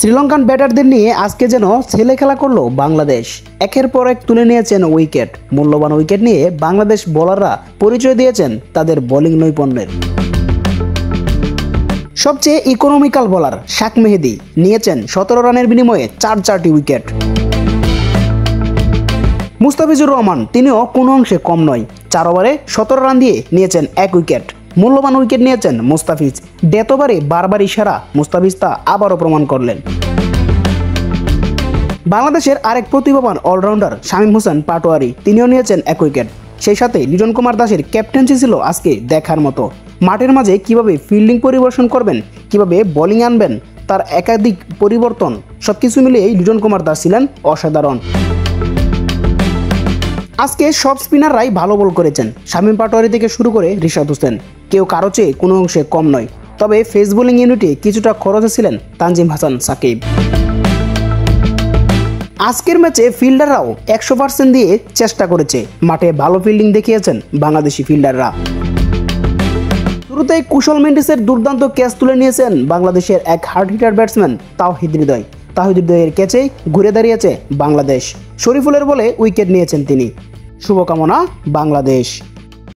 শ্রীলঙ্কান ব্যাটারদের নিয়ে আজকে যেন ছেলে খেলা করলো বাংলাদেশ। একের পর এক তুলে নিয়েছেন উইকেট। মূল্যবান উইকেট নিয়ে বাংলাদেশ বোলাররা পরিচয় দিয়েছেন তাদের বোলিং নৈপুণ্যের। সবচেয়ে ইকোনমিক্যাল বোলার শাক মেহেদী নিয়েছেন 17 রানের বিনিময়ে 4টি উইকেট। মুস্তাফিজুর রহমান তিনিও কোনো অংশে কম নয়, 4 ওভারে 17 রান দিয়ে নিয়েছেন 1 উইকেট। মূল্যবান উইকেট নিয়েছেন মুস্তাফিজ। ডেথ ওভারে বারবারই সেরা মুস্তাফিজ তা আবারও প্রমাণ করলেন। বাংলাদেশের আরেক প্রতিভাবান অলরাউন্ডার শামীম হোসেন পাটোয়ারি তিনিও নিয়েছেন 1 উইকেট। সেই সাথে লিটন কুমার দাসের ক্যাপ্টেন্সি ছিল আজকে দেখার মতো। মাঠের মাঝে কিভাবে ফিল্ডিং পরিবর্তন করবেন, কিভাবে বোলিং আনবেন, তার একাধিক পরিবর্তন সবকিছু মিলিয়ে লিটন কুমার দাস ছিলেন অসাধারণ। আজকে সব স্পিনাররাই ভালো বল করেছেন। শামীম পাটোয়ারি থেকে শুরু করে রিশাদ হোসেন, কেউ কারো চেয়ে কোনো অংশে কম নয়। তবে ফেস বোলিং ইউনিটে কিছুটা খরচে ছিলেন তানজিম হাসান সাকিব। আজকের ম্যাচে ফিল্ডাররাও 100% দিয়ে চেষ্টা করেছে। মাঠে ভালো ফিল্ডিং দেখিয়েছেন বাংলাদেশি ফিল্ডাররা। শুরুতেই কুশল মেন্ডিসের দুর্দান্ত ক্যাচ তুলে নিয়েছেন বাংলাদেশের এক হার্ড হিটার ব্যাটসম্যান তাওহিদ হৃদয়ের ক্যাচেই ঘুরে দাঁড়িয়েছে বাংলাদেশ। শরীফুলের বলে উইকেট নিয়েছেন তিনি। শুভকামনা বাংলাদেশ।